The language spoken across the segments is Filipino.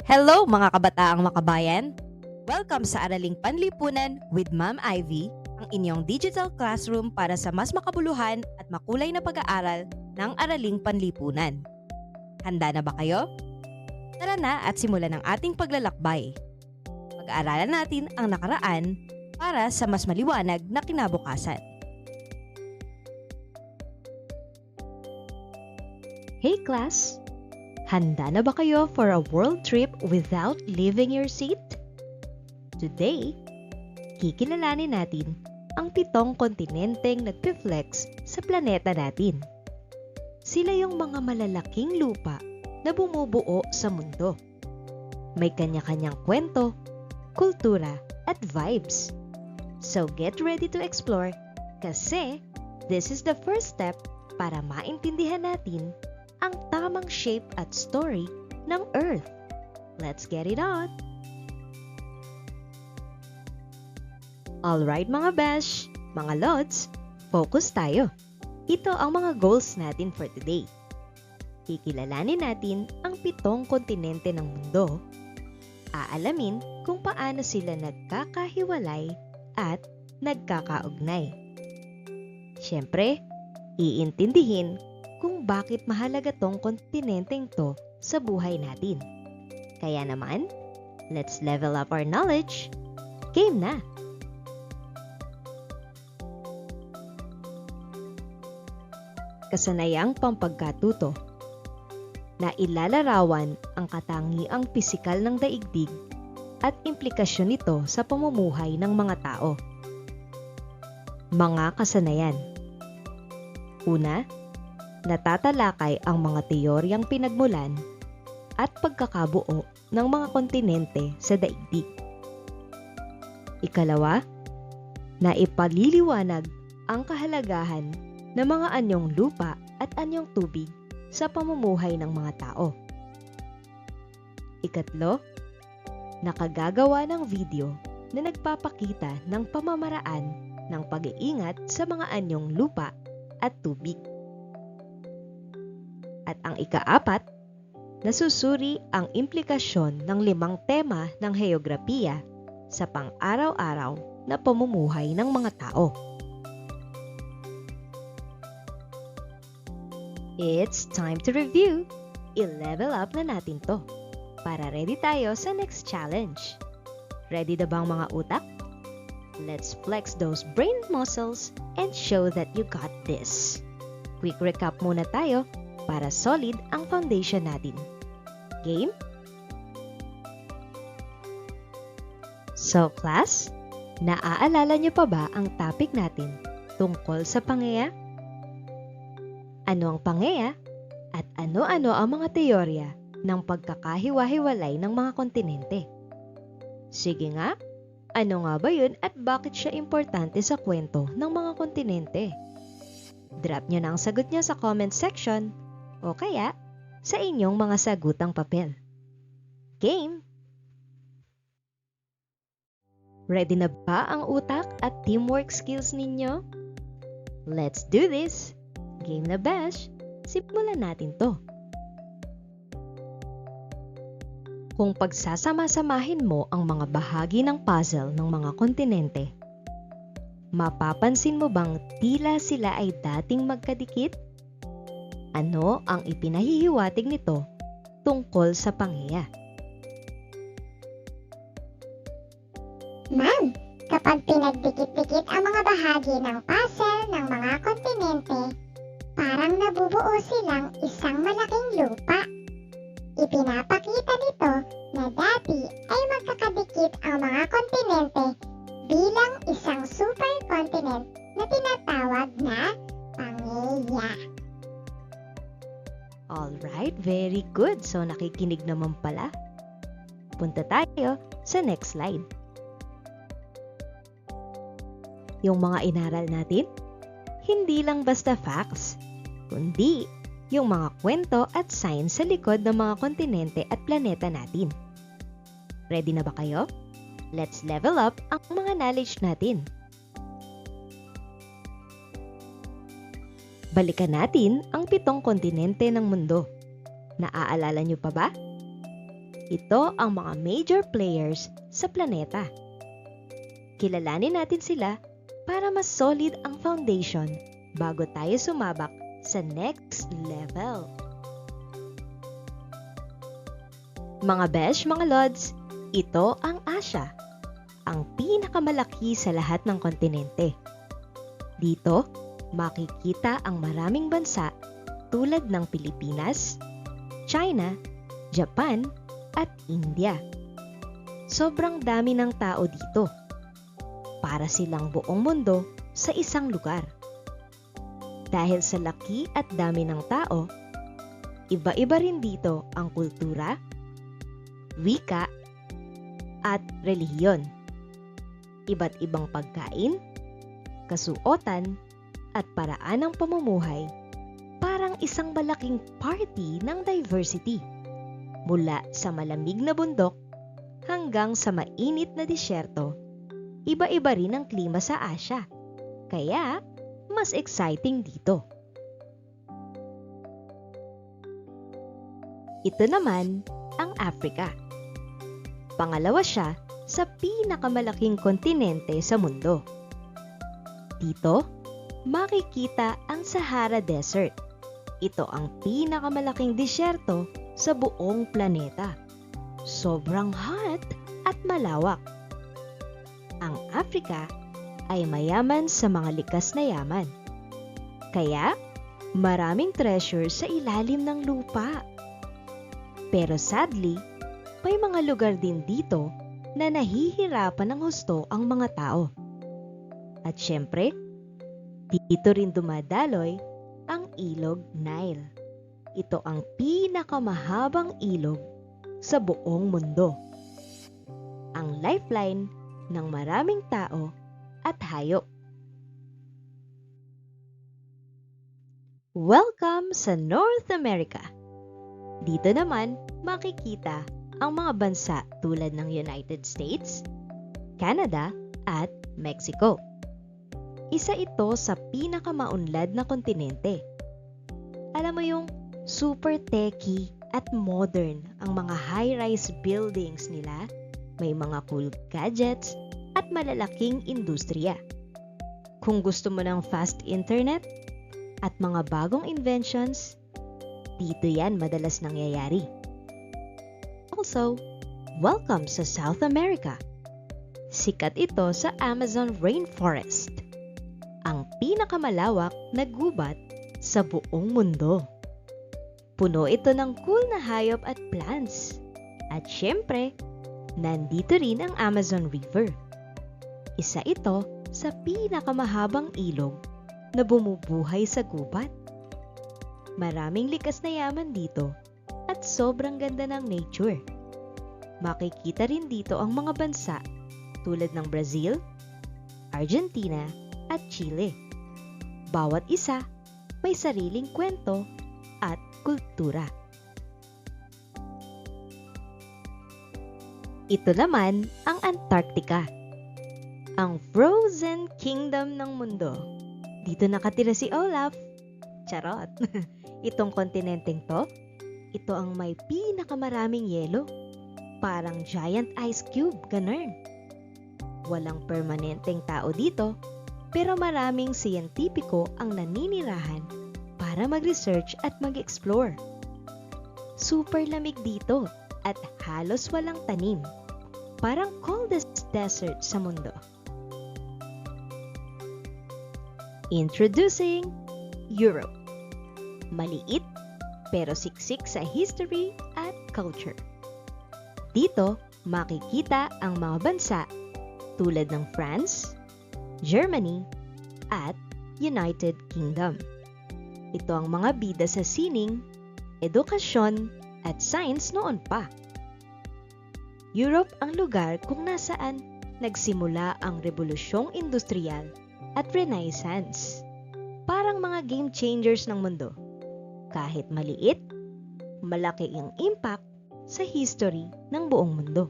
Hello mga kabataang makabayan! Welcome sa Araling Panlipunan with Ma'am Ivy, ang inyong digital classroom para sa mas makabuluhan at makulay na pag-aaral ng Araling Panlipunan. Handa na ba kayo? Tara na at simulan ang ating paglalakbay. Pag-aaralan natin ang nakaraan para sa mas maliwanag na kinabukasan. Hey class! Handa na ba kayo for a world trip without leaving your seat? Today, kikilalanin natin ang 7 kontinenteng nagpe-flex sa planeta natin. Sila yung mga malalaking lupa na bumubuo sa mundo. May kanya-kanyang kwento, kultura, at vibes. So get ready to explore kasi this is the first step para maintindihan natin ang tamang shape at story ng Earth. Let's get it on! Alright mga besh, mga lods, focus tayo. Ito ang mga goals natin for today. Kikilalanin natin ang 7 kontinente ng mundo. Aalamin kung paano sila nagkakahiwalay at nagkakaugnay. Siyempre, iintindihin kung bakit mahalaga tong kontinenteng to sa buhay natin. Kaya naman, let's level up our knowledge. Game na! Kasanayang pampagkatuto na ilalarawan ang katangiang pisikal ng daigdig at implikasyon nito sa pamumuhay ng mga tao. Mga kasanayan. Una, natatalakay ang mga teoryang pinagmulan at pagkakabuo ng mga kontinente sa daigdig. Ikalawa, naipaliliwanag ang kahalagahan ng mga anyong lupa at anyong tubig sa pamumuhay ng mga tao. Ikatlo, nakagagawa ng video na nagpapakita ng pamamaraan ng pag-iingat sa mga anyong lupa at tubig. At ang ika-4, nasusuri ang implikasyon ng 5 tema ng heograpiya sa pang-araw-araw na pamumuhay ng mga tao. It's time to review! I-level up na natin to para ready tayo sa next challenge. Ready na bang mga utak? Let's flex those brain muscles and show that you got this. Quick recap muna tayo para solid ang foundation natin. Game? So class, naaalala niyo pa ba ang topic natin tungkol sa Pangea? Ano ang Pangea at ano-ano ang mga teorya ng pagkakahiwa-hiwalay ng mga kontinente? Sige nga, ano nga ba yun at bakit siya importante sa kwento ng mga kontinente? Drop nyo na ang sagot nyo sa comment section o kaya sa inyong mga sagutang papel. Game! Ready na ba ang utak at teamwork skills ninyo? Let's do this! Game na bash! Simulan natin to. Kung pagsasama-samahin mo ang mga bahagi ng puzzle ng mga kontinente, mapapansin mo bang tila sila ay dating magkadikit? Ano ang ipinahihiwatig nito tungkol sa Pangea? Ma'am, kapag pinagdikit-dikit ang mga bahagi ng puzzle ng mga kontinente, parang nabubuo silang isang malaking lupa. Ipinapakita nito na dati ay magkakadikit ang mga kontinente bilang isang supercontinent na tinatawag na Pangea. Alright, very good. So nakikinig naman pala. Punta tayo sa next slide. Yung mga inaral natin, hindi lang basta facts, kundi yung mga kwento at science sa likod ng mga kontinente at planeta natin. Ready na ba kayo? Let's level up ang mga knowledge natin. Balikan natin ang 7 kontinente ng mundo. Naaalala niyo pa ba? Ito ang mga major players sa planeta. Kilalanin natin sila para mas solid ang foundation bago tayo sumabak sa next level. Mga besh, mga lods, ito ang Asia, ang pinakamalaki sa lahat ng kontinente. Dito, makikita ang maraming bansa tulad ng Pilipinas, China, Japan, at India. Sobrang dami ng tao dito. Para silang buong mundo sa isang lugar. Dahil sa laki at dami ng tao, iba-iba rin dito ang kultura, wika, at relihiyon. Iba't ibang pagkain, kasuotan, at paraan ng pamumuhay, parang isang malaking party ng diversity. Mula sa malamig na bundok hanggang sa mainit na disyerto, iba-iba rin ang klima sa Asia. Kaya, mas exciting dito. Ito naman ang Africa. Pangalawa siya sa pinakamalaking kontinente sa mundo. Dito, makikita ang Sahara Desert. Ito ang pinakamalaking disyerto sa buong planeta. Sobrang hot at malawak. Ang Africa ay mayaman sa mga likas na yaman. Kaya, maraming treasure sa ilalim ng lupa. Pero sadly, may mga lugar din dito na nahihirapan ng husto ang mga tao. At syempre, dito rin dumadaloy ang ilog Nile. Ito ang pinakamahabang ilog sa buong mundo. Ang lifeline ng maraming tao at hayop. Welcome sa North America. Dito naman makikita ang mga bansa tulad ng United States, Canada, at Mexico. Isa ito sa pinakamaunlad na kontinente. Alam mo yung super techy at modern ang mga high-rise buildings nila, may mga cool gadgets, at malalaking industriya. Kung gusto mo ng fast internet at mga bagong inventions, dito yan madalas nangyayari. Also, welcome sa South America. Sikat ito sa Amazon Rainforest, ang pinakamalawak na gubat sa buong mundo. Puno ito ng cool na hayop at plants. At syempre, nandito rin ang Amazon River. Isa ito sa pinakamahabang ilog na bumubuhay sa gubat. Maraming likas na yaman dito at sobrang ganda ng nature. Makikita rin dito ang mga bansa tulad ng Brazil, Argentina, at Chile. Bawat isa may sariling kwento at kultura. Ito naman ang Antarctica, ang frozen kingdom ng mundo. Dito nakatira si Olaf. Charot! Itong kontinenteng to, ito ang may pinakamaraming yelo. Parang giant ice cube, ganun. Walang permanenteng tao dito, pero maraming siyentipiko ang naninirahan para mag-research at mag-explore. Super lamig dito at halos walang tanim. Parang coldest desert sa mundo. Introducing Europe. Maliit pero siksik sa history at culture. Dito makikita ang mga bansa tulad ng France, Germany, at United Kingdom. Ito ang mga bida sa sining, edukasyon, at science noon pa. Europe ang lugar kung nasaan nagsimula ang revolusyong industrial at Renaissance. Parang mga game changers ng mundo. Kahit maliit, malaki ang impact sa history ng buong mundo.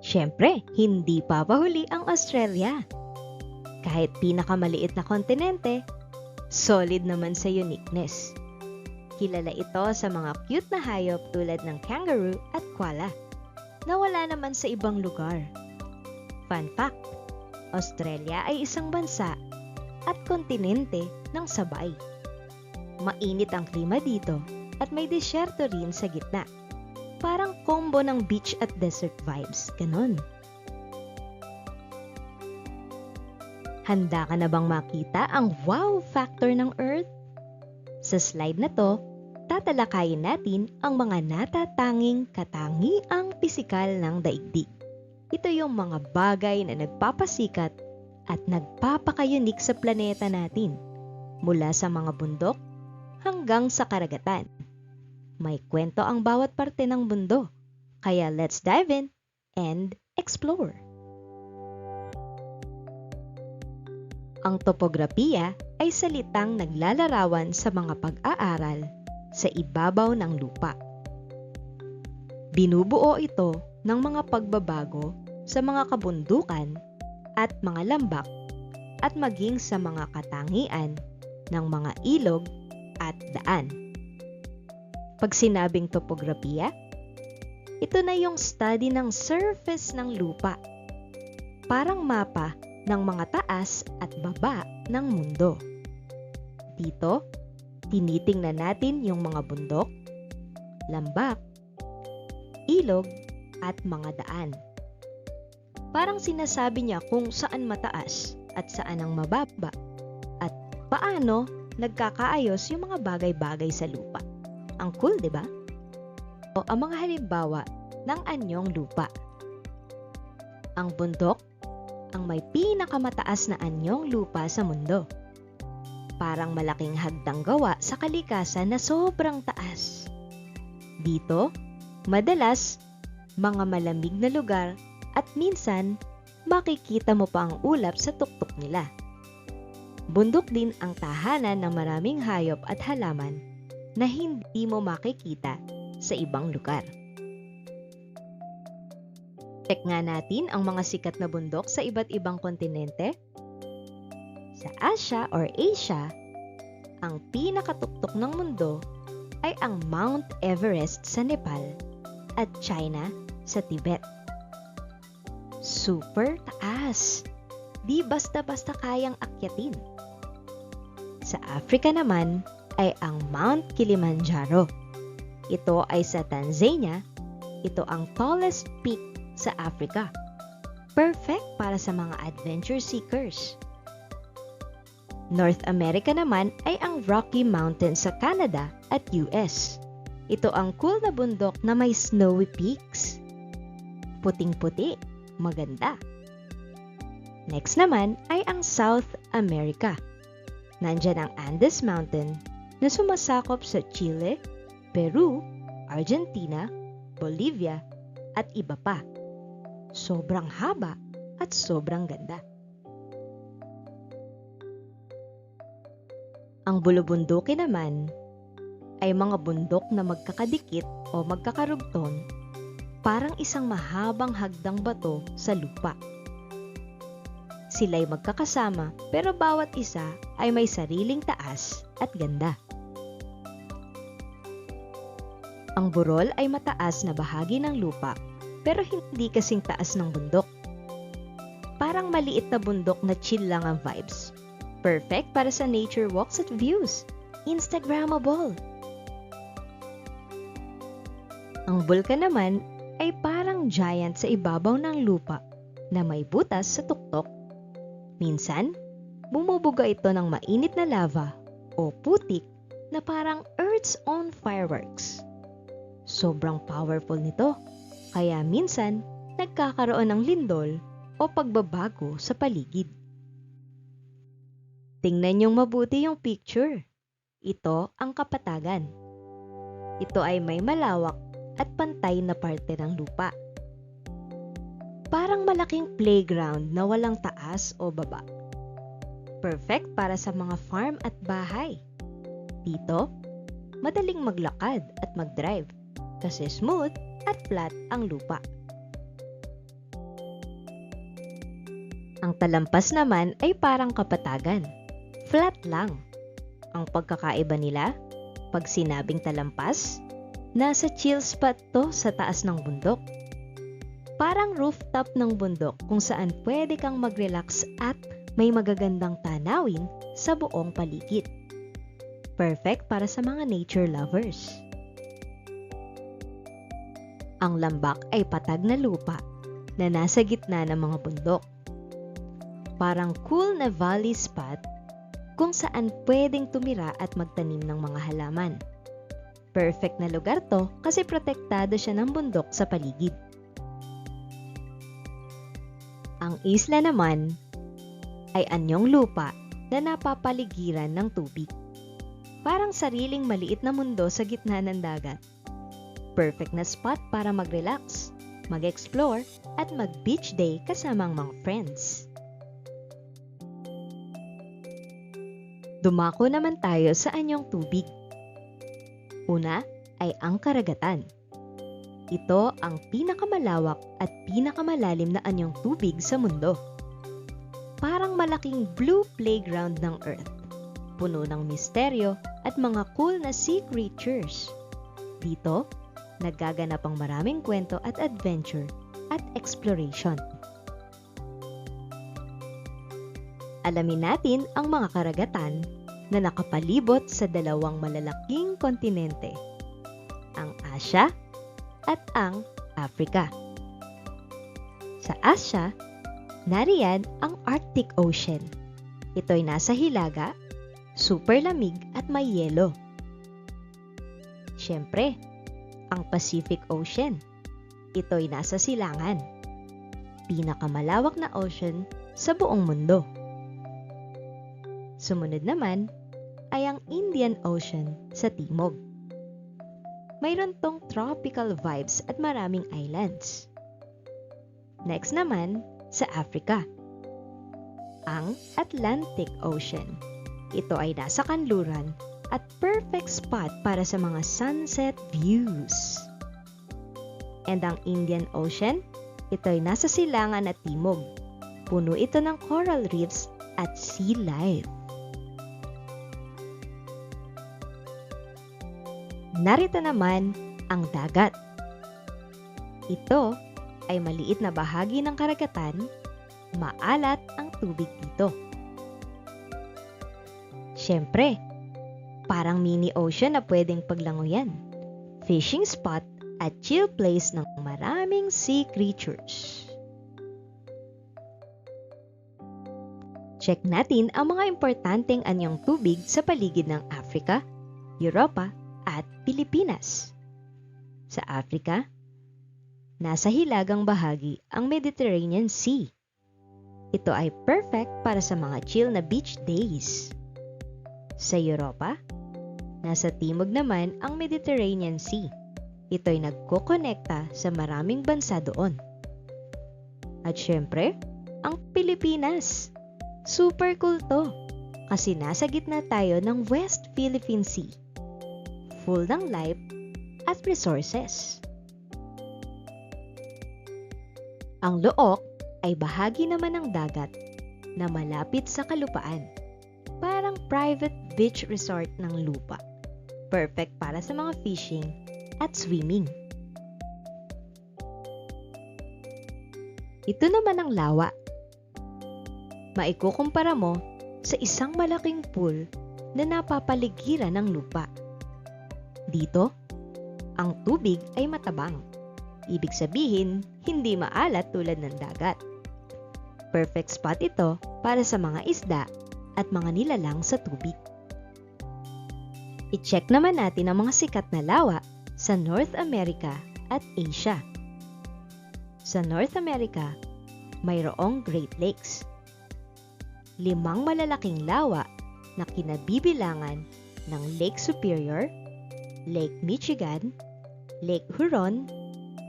Siyempre, hindi papahuli ang Australia. Kahit pinakamaliit na kontinente, solid naman sa uniqueness. Kilala ito sa mga cute na hayop tulad ng kangaroo at koala, na wala naman sa ibang lugar. Fun fact, Australia ay isang bansa at kontinente ng sabay. Mainit ang klima dito at may disyerto rin sa gitna. Parang combo ng beach at desert vibes, ganon. Handa ka na bang makita ang wow factor ng Earth? Sa slide na to, tatalakayin natin ang mga natatanging katangiang pisikal ng daigdig. Ito yung mga bagay na nagpapasikat at nagpapaka-unique sa planeta natin, mula sa mga bundok hanggang sa karagatan. May kwento ang bawat parte ng mundo, kaya let's dive in and explore. Ang topografiya ay salitang naglalarawan sa mga pag-aaral sa ibabaw ng lupa. Binubuo ito ng mga pagbabago sa mga kabundukan at mga lambak at maging sa mga katangian ng mga ilog at daan. Pag sinabing topografiya, ito na yung study ng surface ng lupa, parang mapa ng mga taas at baba ng mundo. Dito, tinitingnan natin yung mga bundok, lambak, ilog, at mga daan. Parang sinasabi niya kung saan mataas at saan ang mababa at paano nagkakaayos yung mga bagay-bagay sa lupa. Ang cool, di ba? O ang mga halimbawa ng anyong lupa. Ang bundok ang may pinakamataas na anyong lupa sa mundo. Parang malaking hagdang gawa sa kalikasan na sobrang taas. Dito, madalas, mga malamig na lugar at minsan, makikita mo pa ang ulap sa tuktok nila. Bundok din ang tahanan ng maraming hayop at halaman na hindi mo makikita sa ibang lugar. Check nga natin ang mga sikat na bundok sa iba't ibang kontinente. Sa Asia, ang pinakatuktok ng mundo ay ang Mount Everest sa Nepal at China sa Tibet. Super taas! Di basta-basta kayang akyatin. Sa Africa naman ay ang Mount Kilimanjaro. Ito ay sa Tanzania. Ito ang tallest peak sa Africa. Perfect para sa mga adventure seekers. North America naman ay ang Rocky Mountains sa Canada at US. Ito ang cool na bundok na may snowy peaks. Puting-puti, maganda. Next naman ay ang South America. Nandyan ang Andes Mountain na sumasakop sa Chile, Peru, Argentina, Bolivia, at iba pa. Sobrang haba at sobrang ganda. Ang bulubundukin naman ay mga bundok na magkakadikit o magkakarugtong, parang isang mahabang hagdang bato sa lupa. Sila'y magkakasama pero bawat isa ay may sariling taas at ganda. Ang burol ay mataas na bahagi ng lupa pero hindi kasing taas ng bundok. Parang maliit na bundok na chill lang ang vibes. Perfect para sa nature walks at views. Instagrammable. Ang bulkan naman ay parang giant sa ibabaw ng lupa na may butas sa tuktok. Minsan, bumubuga ito ng mainit na lava o putik na parang Earth's own fireworks. Sobrang powerful nito. Kaya minsan, nagkakaroon ng lindol o pagbabago sa paligid. Tingnan niyong mabuti yung picture. Ito ang kapatagan. Ito ay may malawak at pantay na parte ng lupa. Parang malaking playground na walang taas o baba. Perfect para sa mga farm at bahay. Dito, madaling maglakad at mag-drive kasi smooth at flat ang lupa. Ang talampas naman ay parang kapatagan. Flat lang. Ang pagkakaiba nila, Pag sinabing talampas, nasa chill spot to sa taas ng bundok. Parang rooftop ng bundok kung saan pwede kang mag-relax at may magagandang tanawin sa buong paligid. Perfect para sa mga nature lovers. Ang Lambak ay patag na lupa na nasa gitna ng mga bundok. Parang cool na valley spot kung saan pwedeng tumira at magtanim ng mga halaman. Perfect na lugar to kasi protektado siya ng bundok sa paligid. Ang isla naman ay anyong lupa na napapaligiran ng tubig. Parang sariling maliit na mundo sa gitna ng dagat. Perfect na spot para mag-relax, mag-explore, at mag-beach day kasama ang mga friends. Dumako naman tayo sa anyong tubig. Una ay ang karagatan. Ito ang pinakamalawak at pinakamalalim na anyong tubig sa mundo. Parang malaking blue playground ng Earth, puno ng misteryo at mga cool na sea creatures. Dito, nagaganap ang maraming kwento at adventure at exploration. Alamin natin ang mga karagatan na nakapalibot sa dalawang malalaking kontinente, ang Asia at ang Africa. Sa Asia, nariyan ang Arctic Ocean. Ito'y nasa hilaga, super lamig at may yelo. Siyempre, ang Pacific Ocean. Ito'y nasa silangan. Pinakamalawak na ocean sa buong mundo. Sumunod naman ay ang Indian Ocean sa timog. Mayroon tong tropical vibes at maraming islands. Next naman sa Africa, ang Atlantic Ocean. Ito ay nasa kanluran at perfect spot para sa mga sunset views. And ang Indian Ocean, ito ay nasa silangan at timog. Puno ito ng coral reefs at sea life. Narito naman ang dagat. Ito ay maliit na bahagi ng karagatan, maalat ang tubig dito. Siyempre, parang mini ocean na pwedeng paglangoyan, fishing spot at chill place ng maraming sea creatures. Check natin ang mga importanteng anyong tubig sa paligid ng Africa, Europa, at Pilipinas. Sa Africa, nasa hilagang bahagi ang Mediterranean Sea. Ito ay perfect para sa mga chill na beach days. Sa Europa, nasa timog naman ang Mediterranean Sea. Ito ay nagkokonekta sa maraming bansa doon. At syempre, ang Pilipinas. Super cool to kasi nasa gitna tayo ng West Philippine Sea. Full ng life at resources. Ang Look ay bahagi naman ng dagat na malapit sa kalupaan. Parang private beach resort ng lupa. Perfect para sa mga fishing at swimming. Ito naman ang Lawa. Maikukumpara mo sa isang malaking pool na napapaligiran ng lupa. Dito, ang tubig ay matabang. Ibig sabihin, hindi maalat tulad ng dagat. Perfect spot ito para sa mga isda at mga nilalang sa tubig. I-check naman natin ang mga sikat na lawa sa North America at Asia. Sa North America, mayroong Great Lakes. 5 malalaking lawa na kinabibilangan ng Lake Superior, Lake Michigan, Lake Huron,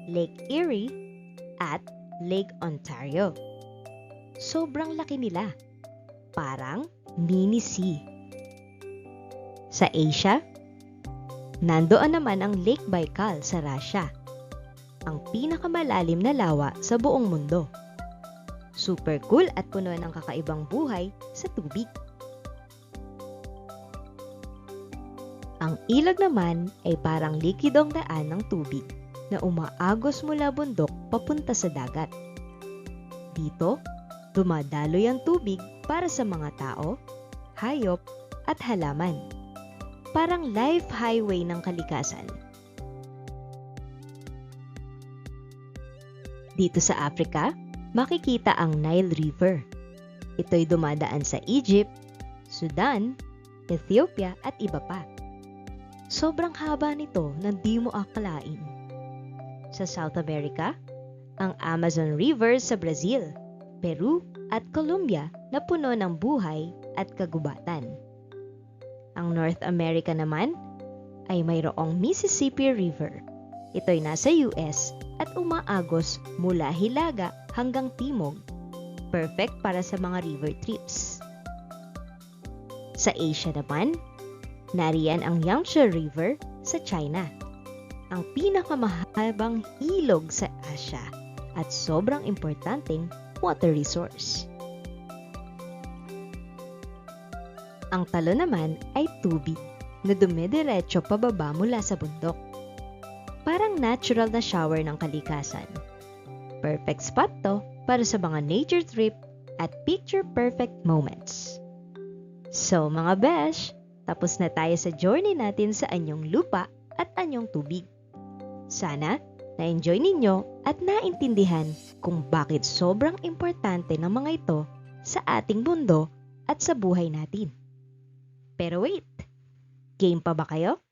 Lake Erie, at Lake Ontario. Sobrang laki nila. Parang mini sea. Sa Asia, nandoon naman ang Lake Baikal sa Russia, ang pinakamalalim na lawa sa buong mundo. Super cool at puno ng kakaibang buhay sa tubig. Ang ilog naman ay parang likidong daan ng tubig na umaagos mula bundok papunta sa dagat. Dito, dumadaloy ang tubig para sa mga tao, hayop, at halaman. Parang life highway ng kalikasan. Dito sa Africa, makikita ang Nile River. Ito'y dumadaan sa Egypt, Sudan, Ethiopia at iba pa. Sobrang haba nito na di mo akalain. Sa South America, ang Amazon River sa Brazil, Peru at Colombia na puno ng buhay at kagubatan. Ang North America naman ay mayroong Mississippi River. Ito'y nasa US at umaagos mula Hilaga hanggang Timog. Perfect para sa mga river trips. Sa Asia naman, nariyan ang Yangtze River sa China, ang pinakamahabang ilog sa Asia at sobrang importanteng water resource. Ang talon naman ay tubig na dumidiretso pababa mula sa bundok. Parang natural na shower ng kalikasan. Perfect spot to para sa mga nature trip at picture-perfect moments. So mga besh, tapos na tayo sa journey natin sa anyong lupa at anyong tubig. Sana na-enjoy ninyo at naintindihan kung bakit sobrang importante ng mga ito sa ating mundo at sa buhay natin. Pero wait, game pa ba kayo?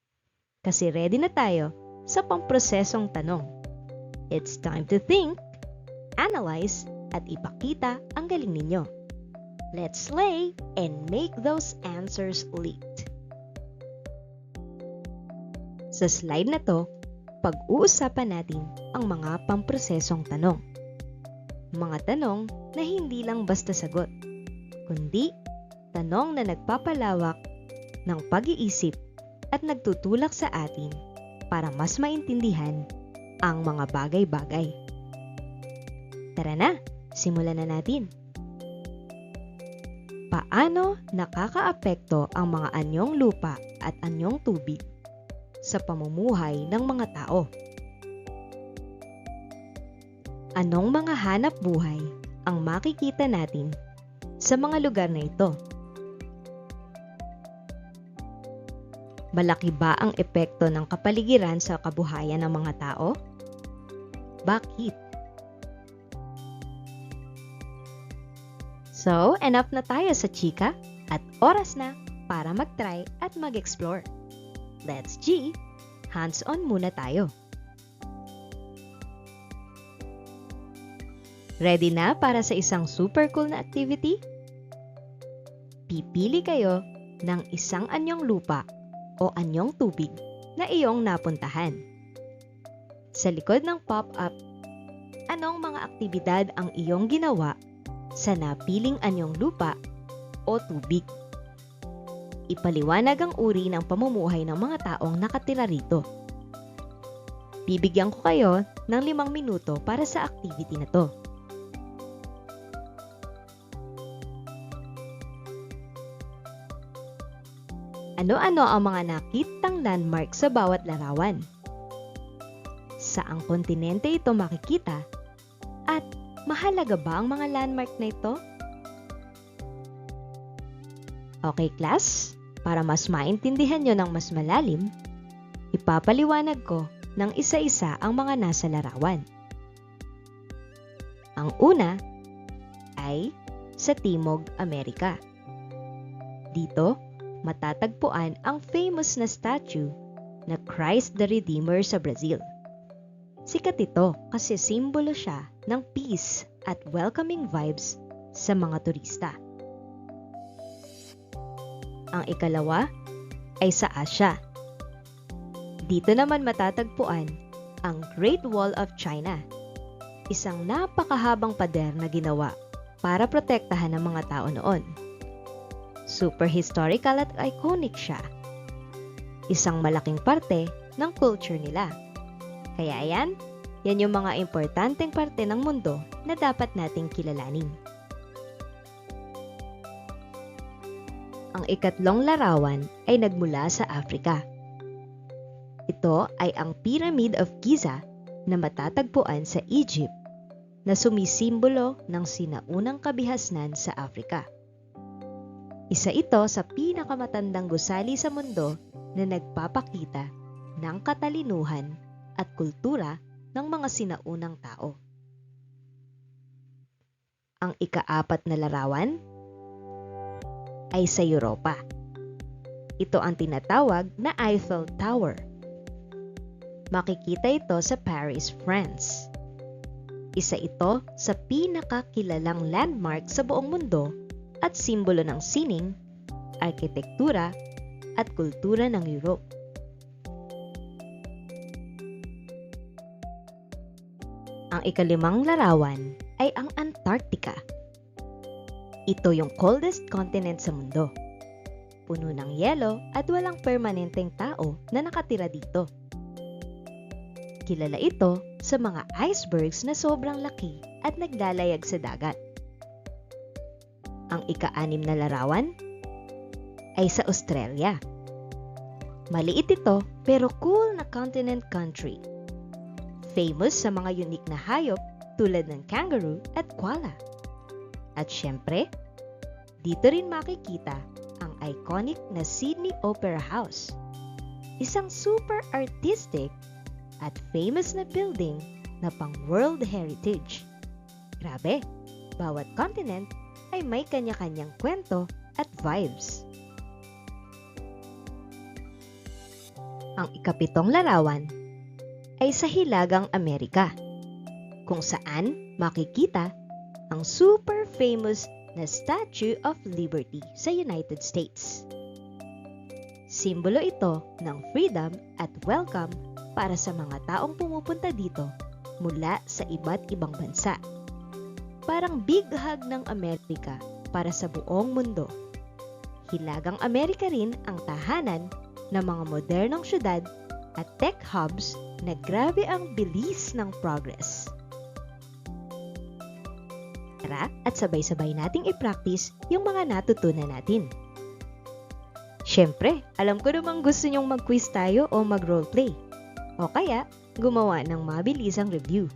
Kasi ready na tayo sa pamprosesong tanong. It's time to think, analyze, at ipakita ang galing ninyo. Let's slay and make those answers leaked. Sa slide na to, pag-uusapan natin ang mga pamprosesong tanong. Mga tanong na hindi lang basta sagot, kundi tanong na nagpapalawak ng pag-iisip at nagtutulak sa atin para mas maintindihan ang mga bagay-bagay. Tara na, simulan na natin. Paano nakakaapekto ang mga anyong lupa at anyong tubig sa pamumuhay ng mga tao? Anong mga hanap buhay ang makikita natin sa mga lugar na ito? Malaki ba ang epekto ng kapaligiran sa kabuhayan ng mga tao? Bakit? So, enough na tayo sa chika at oras na para mag-try at mag-explore. Let's G! Hands-on muna tayo. Ready na para sa isang super cool na activity? Pipili kayo ng isang anyong lupa o anyong tubig na iyong napuntahan. Sa likod ng pop-up, anong mga aktibidad ang iyong ginawa sa napiling anyong lupa o tubig? Ipaliwanag ang uri ng pamumuhay ng mga taong nakatira rito. Bibigyan ko kayo ng 5 minuto para sa activity na to. Ano-ano ang mga nakitang landmark sa bawat larawan? Saang kontinente ito makikita? At mahalaga ba ang mga landmark na ito? Okay class, para mas maintindihan nyo ng mas malalim, ipapaliwanag ko ng isa-isa ang mga nasa larawan. Ang una ay sa Timog Amerika. Dito, matatagpuan ang famous na statue na Christ the Redeemer sa Brazil. Sikat ito kasi simbolo siya ng peace at welcoming vibes sa mga turista. Ang ikalawa ay sa Asia. Dito naman matatagpuan ang Great Wall of China, isang napakahabang pader na ginawa para protektahan ang mga tao noon. Super historical at iconic siya. Isang malaking parte ng culture nila. Kaya yan yung mga importanteng parte ng mundo na dapat nating kilalanin. Ang ikatlong larawan ay nagmula sa Africa. Ito ay ang Pyramid of Giza na matatagpuan sa Egypt na sumisimbolo ng sinaunang kabihasnan sa Africa. Isa ito sa pinakamatandang gusali sa mundo na nagpapakita ng katalinuhan at kultura ng mga sinaunang tao. Ang ika-4 na larawan ay sa Europa. Ito ang tinatawag na Eiffel Tower. Makikita ito sa Paris, France. Isa ito sa pinakakilalang landmark sa buong mundo at simbolo ng sining, arkitektura at kultura ng Europe. Ang ika-5 larawan ay ang Antarctica. Ito yung coldest continent sa mundo. Puno ng yelo at walang permanenteng tao na nakatira dito. Kilala ito sa mga icebergs na sobrang laki at naglalayag sa dagat. Ang ika-6 na larawan ay sa Australia. Maliit ito pero cool na continent country. Famous sa mga unique na hayop tulad ng kangaroo at koala. At syempre, dito rin makikita ang iconic na Sydney Opera House. Isang super artistic at famous na building na pang World Heritage. Grabe, bawat continent ay may kanya-kanyang kwento at vibes. Ang ika-7 larawan ay sa Hilagang Amerika, kung saan makikita ang super famous na Statue of Liberty sa United States. Simbolo ito ng freedom at welcome para sa mga taong pumupunta dito mula sa iba't ibang bansa. Parang big hug ng Amerika para sa buong mundo. Hilagang Amerika rin ang tahanan ng mga modernong syudad at tech hubs na grabe ang bilis ng progress. Tara at sabay-sabay nating i-practice yung mga natutunan natin. Siyempre, alam ko namang gusto nyong mag-quiz tayo o mag-roleplay. O kaya, gumawa ng mabilisang review.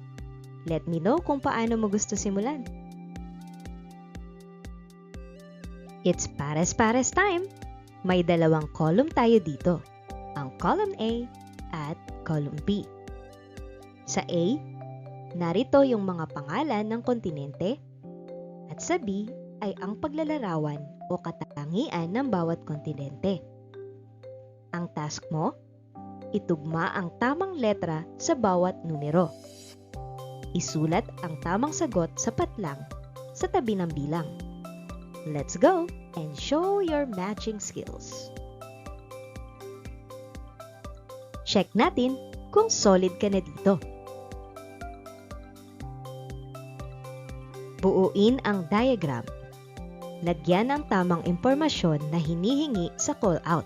Let me know kung paano mo gusto simulan. It's pares-pares time! May 2 column tayo dito. Ang column A at column B. Sa A, narito yung mga pangalan ng kontinente at sa B ay ang paglalarawan o katangian ng bawat kontinente. Ang task mo, itugma ang tamang letra sa bawat numero. Isulat ang tamang sagot sa patlang sa tabi ng bilang. Let's go and show your matching skills. Check natin kung solid ka na dito. Buuin ang diagram. Lagyan ng tamang impormasyon na hinihingi sa call-out.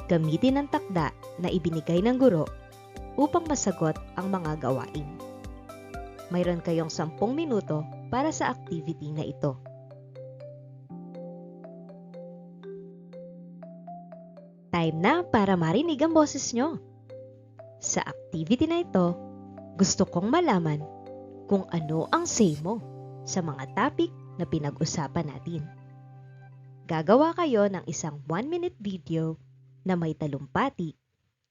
Gamitin ang takda na ibinigay ng guro upang masagot ang mga gawain. Mayroon kayong 10 minuto para sa activity na ito. Time na para marinig ang boses nyo. Sa activity na ito, gusto kong malaman kung ano ang say mo sa mga topic na pinag-usapan natin. Gagawa kayo ng isang 1-minute video na may talumpati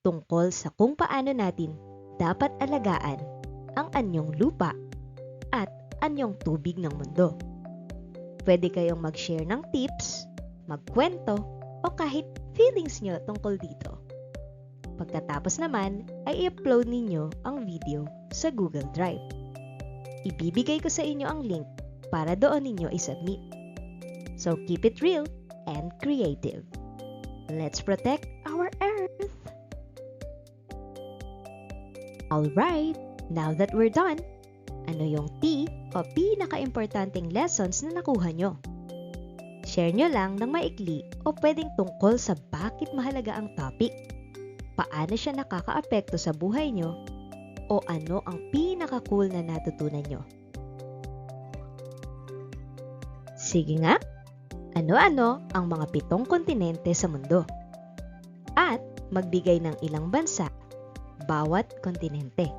tungkol sa kung paano natin dapat alagaan ang anyong lupa at anyong tubig ng mundo. Pwede kayong mag-share ng tips, magkwento, o kahit feelings nyo tungkol dito. Pagkatapos naman ay i-upload ninyo ang video sa Google Drive. Ibibigay ko sa inyo ang link para doon ninyo i-submit. So keep it real and creative. Let's protect our Earth! Alright, now that we're done, ano yung T o pinaka-importanting lessons na nakuha nyo? Share nyo lang ng maikli o pwedeng tungkol sa bakit mahalaga ang topic, paano siya nakakaapekto sa buhay nyo, o ano ang pinaka-cool na natutunan nyo. Sige nga, ano-ano ang mga 7 kontinente sa mundo? At magbigay ng ilang bansa, bawat kontinente.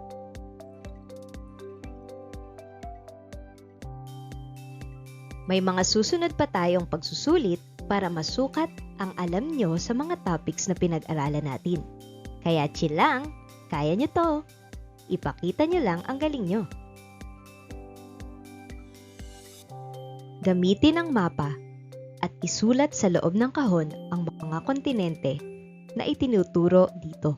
May mga susunod pa tayong pagsusulit para masukat ang alam nyo sa mga topics na pinag-aralan natin. Kaya chill lang, kaya nyo to. Ipakita nyo lang ang galing nyo. Gamitin ang mapa at isulat sa loob ng kahon ang mga kontinente na itinuturo dito.